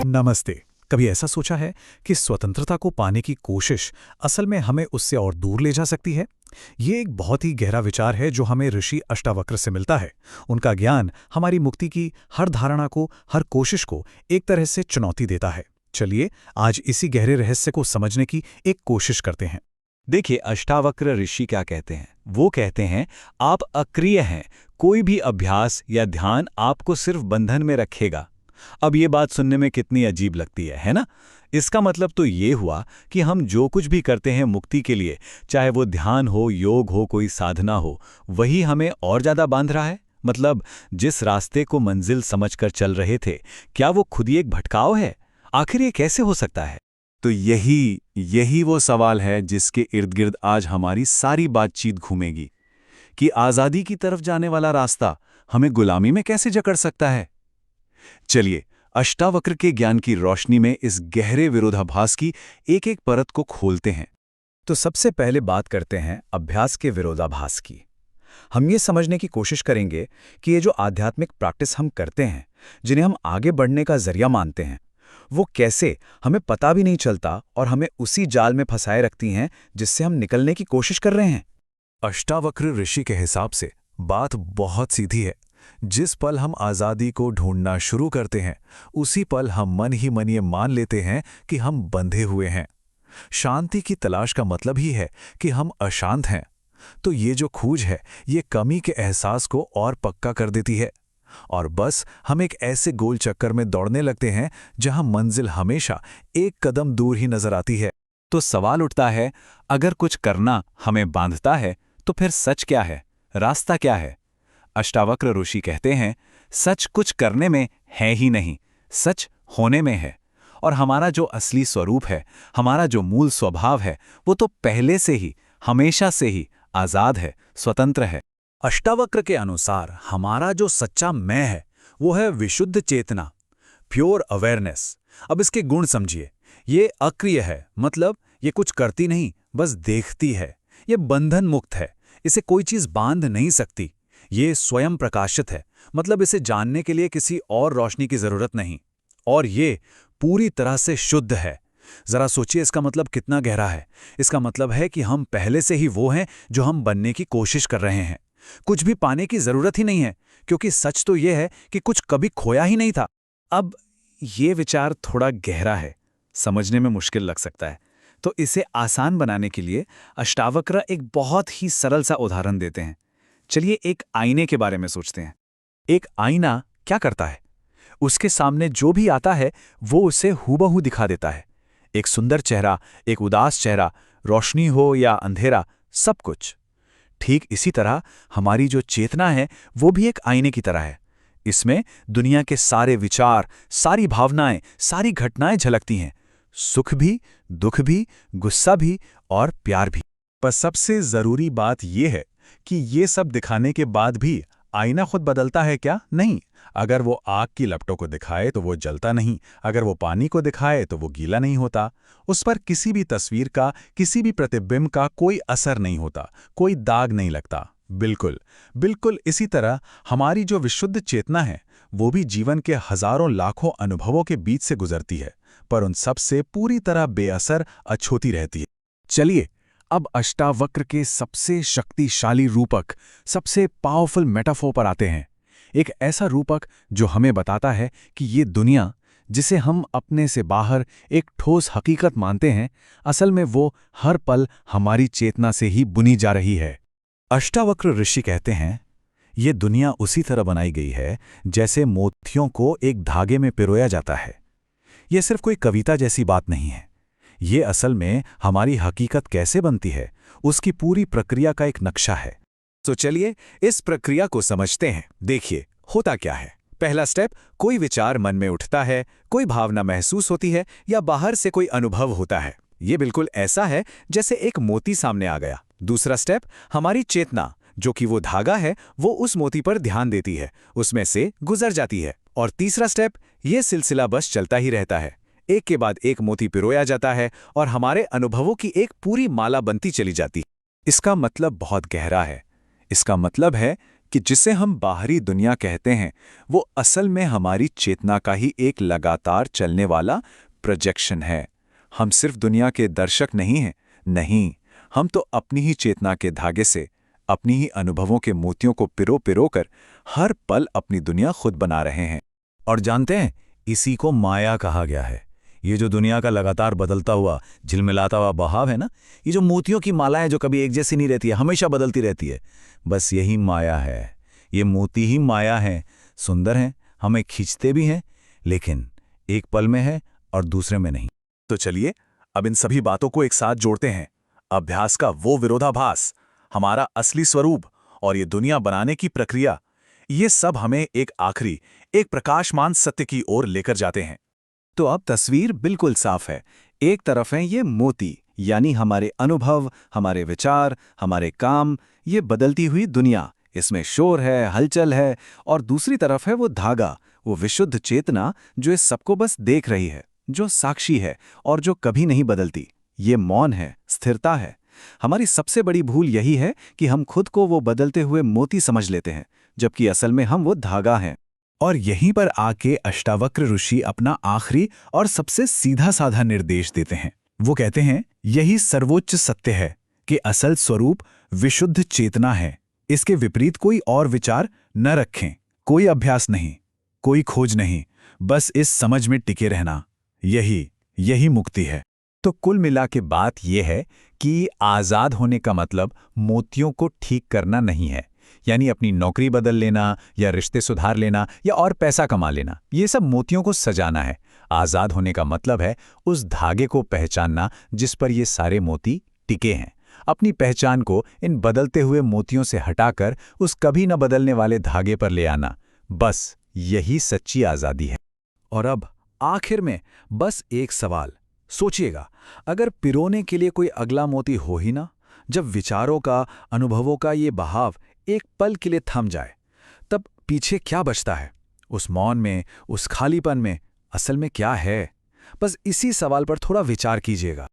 नमस्ते। कभी ऐसा सोचा है कि स्वतंत्रता को पाने की कोशिश असल में हमें उससे और दूर ले जा सकती है? ये एक बहुत ही गहरा विचार है जो हमें ऋषि अष्टावक्र से मिलता है। उनका ज्ञान हमारी मुक्ति की हर धारणा को, हर कोशिश को एक तरह से चुनौती देता है। चलिए आज इसी गहरे रहस्य को समझने की एक कोशिश करते हैं। देखिए, अष्टावक्र ऋषि क्या कहते हैं? वो कहते हैं, आप अक्रिय हैं, कोई भी अभ्यास या ध्यान आपको सिर्फ बंधन में रखेगा। अब ये बात सुनने में कितनी अजीब लगती है ना? इसका मतलब तो ये हुआ कि हम जो कुछ भी करते हैं मुक्ति के लिए, चाहे वो ध्यान हो, योग हो, कोई साधना हो, वही हमें और ज्यादा बांध रहा है। मतलब जिस रास्ते को मंजिल समझकर चल रहे थे, क्या वो खुद ही एक भटकाव है? आखिर ये कैसे हो सकता है? तो यही वो सवाल है जिसके इर्द गिर्द आज हमारी सारी बातचीत घूमेगी कि आज़ादी की तरफ जाने वाला रास्ता हमें गुलामी में कैसे जकड़ सकता है। चलिए अष्टावक्र के ज्ञान की रोशनी में इस गहरे विरोधाभास की एक एक परत को खोलते हैं। तो सबसे पहले बात करते हैं अभ्यास के विरोधाभास की। हम ये समझने की कोशिश करेंगे कि ये जो आध्यात्मिक प्रैक्टिस हम करते हैं, जिन्हें हम आगे बढ़ने का जरिया मानते हैं, वो कैसे हमें पता भी नहीं चलता और हमें उसी जाल में फंसाए रखती हैं जिससे हम निकलने की कोशिश कर रहे हैं। अष्टावक्र ऋषि के हिसाब से बात बहुत सीधी है। जिस पल हम आज़ादी को ढूंढना शुरू करते हैं, उसी पल हम मन ही मन ये मान लेते हैं कि हम बंधे हुए हैं। शांति की तलाश का मतलब ही है कि हम अशांत हैं। तो ये जो खोज है, ये कमी के एहसास को और पक्का कर देती है। और बस हम एक ऐसे गोल चक्कर में दौड़ने लगते हैं जहां मंजिल हमेशा एक कदम दूर ही नजर आती है। तो सवाल उठता है, अगर कुछ करना हमें बांधता है तो फिर सच क्या है? रास्ता क्या है? अष्टावक्र ऋषि कहते हैं, सच कुछ करने में है ही नहीं, सच होने में है। और हमारा जो असली स्वरूप है, हमारा जो मूल स्वभाव है, वो तो पहले से ही, हमेशा से ही आजाद है, स्वतंत्र है। अष्टावक्र के अनुसार हमारा जो सच्चा मैं है, वो है विशुद्ध चेतना, प्योर अवेयरनेस। अब इसके गुण समझिए। ये अक्रिय है, मतलब ये कुछ करती नहीं, बस देखती है। ये बंधन मुक्त है, इसे कोई चीज बांध नहीं सकती। ये स्वयं प्रकाशित है, मतलब इसे जानने के लिए किसी और रोशनी की जरूरत नहीं। और ये पूरी तरह से शुद्ध है। जरा सोचिए इसका मतलब कितना गहरा है। इसका मतलब है कि हम पहले से ही वो हैं जो हम बनने की कोशिश कर रहे हैं। कुछ भी पाने की जरूरत ही नहीं है, क्योंकि सच तो यह है कि कुछ कभी खोया ही नहीं था। अब ये विचार थोड़ा गहरा है, समझने में मुश्किल लग सकता है। तो इसे आसान बनाने के लिए अष्टावक्र एक बहुत ही सरल सा उदाहरण देते हैं। चलिए एक आईने के बारे में सोचते हैं। एक आईना क्या करता है? उसके सामने जो भी आता है वो उसे हूबहू दिखा देता है। एक सुंदर चेहरा, एक उदास चेहरा, रोशनी हो या अंधेरा, सब कुछ। ठीक इसी तरह हमारी जो चेतना है वो भी एक आईने की तरह है। इसमें दुनिया के सारे विचार, सारी भावनाएं, सारी घटनाएं झलकती हैं। सुख भी, दुख भी, गुस्सा भी और प्यार भी। पर सबसे जरूरी बात यह है कि ये सब दिखाने के बाद भी आईना खुद बदलता है क्या? नहीं। अगर वो आग की लपटों को दिखाए तो वो जलता नहीं, अगर वो पानी को दिखाए तो वो गीला नहीं होता। उस पर किसी भी तस्वीर का, किसी भी प्रतिबिंब का कोई असर नहीं होता, कोई दाग नहीं लगता। बिल्कुल इसी तरह हमारी जो विशुद्ध चेतना है, वो भी जीवन के हजारों लाखों अनुभवों के बीच से गुजरती है, पर उन सब से पूरी तरह बेअसर, अछूती रहती है। चलिए अब अष्टावक्र के सबसे शक्तिशाली रूपक, सबसे पावरफुल मेटाफोर पर आते हैं। एक ऐसा रूपक जो हमें बताता है कि ये दुनिया, जिसे हम अपने से बाहर एक ठोस हकीकत मानते हैं, असल में वो हर पल हमारी चेतना से ही बुनी जा रही है। अष्टावक्र ऋषि कहते हैं, ये दुनिया उसी तरह बनाई गई है जैसे मोतियों को एक धागे में पिरोया जाता है। ये सिर्फ कोई कविता जैसी बात नहीं है। ये असल में हमारी हकीकत कैसे बनती है, उसकी पूरी प्रक्रिया का एक नक्शा है। तो चलिए इस प्रक्रिया को समझते हैं। देखिए होता क्या है। पहला स्टेप, कोई विचार मन में उठता है, कोई भावना महसूस होती है या बाहर से कोई अनुभव होता है। ये बिल्कुल ऐसा है जैसे एक मोती सामने आ गया। दूसरा स्टेप, हमारी चेतना, जो कि वो धागा है, वो उस मोती पर ध्यान देती है, उसमें से गुजर जाती है। और तीसरा स्टेप, ये सिलसिला बस चलता ही रहता है। एक के बाद एक मोती पिरोया जाता है और हमारे अनुभवों की एक पूरी माला बनती चली जाती है। इसका मतलब बहुत गहरा है। इसका मतलब है कि जिसे हम बाहरी दुनिया कहते हैं वो असल में हमारी चेतना का ही एक लगातार चलने वाला प्रोजेक्शन है। हम सिर्फ दुनिया के दर्शक नहीं हैं, नहीं, हम तो अपनी ही चेतना के धागे से, अपनी ही अनुभवों के मोतियों को पिरो कर हर पल अपनी दुनिया खुद बना रहे हैं। और जानते हैं, इसी को माया कहा गया है। ये जो दुनिया का लगातार बदलता हुआ, झिलमिलाता हुआ बहाव है ना, ये जो मोतियों की मालाएं जो कभी एक जैसी नहीं रहती है, हमेशा बदलती रहती है, बस यही माया है। ये मोती ही माया है। सुंदर हैं, हमें खींचते भी हैं, लेकिन एक पल में है और दूसरे में नहीं। तो चलिए अब इन सभी बातों को एक साथ जोड़ते हैं। अभ्यास का वो विरोधाभास, हमारा असली स्वरूप और ये दुनिया बनाने की प्रक्रिया, ये सब हमें एक आखिरी, एक प्रकाशमान सत्य की ओर लेकर जाते हैं। तो अब तस्वीर बिल्कुल साफ है। एक तरफ है ये मोती, यानी हमारे अनुभव, हमारे विचार, हमारे काम, ये बदलती हुई दुनिया, इसमें शोर है, हलचल है। और दूसरी तरफ है वो धागा, वो विशुद्ध चेतना जो इस सबको बस देख रही है, जो साक्षी है और जो कभी नहीं बदलती। ये मौन है, स्थिरता है। हमारी सबसे बड़ी भूल यही है कि हम खुद को वो बदलते हुए मोती समझ लेते हैं, जबकि असल में हम वो धागा हैं। और यहीं पर आके अष्टावक्र ऋषि अपना आखिरी और सबसे सीधा साधा निर्देश देते हैं। वो कहते हैं, यही सर्वोच्च सत्य है कि असल स्वरूप विशुद्ध चेतना है। इसके विपरीत कोई और विचार न रखें, कोई अभ्यास नहीं, कोई खोज नहीं, बस इस समझ में टिके रहना, यही मुक्ति है। तो कुल मिला के बात यह है कि आज़ाद होने का मतलब मोतियों को ठीक करना नहीं है, यानी अपनी नौकरी बदल लेना या रिश्ते सुधार लेना या और पैसा कमा लेना, ये सब मोतियों को सजाना है। आज़ाद होने का मतलब है उस धागे को पहचानना जिस पर ये सारे मोती टिके हैं, अपनी पहचान को इन बदलते हुए मोतियों से हटाकर उस कभी न बदलने वाले धागे पर ले आना। बस यही सच्ची आज़ादी है। और अब आखिर में बस एक सवाल सोचिएगा, अगर पिरोने के लिए कोई अगला मोती हो ही ना, जब विचारों का, अनुभवों का ये बहाव एक पल के लिए थम जाए, तब पीछे क्या बचता है? उस मौन में, उस खालीपन में असल में क्या है? बस इसी सवाल पर थोड़ा विचार कीजिएगा।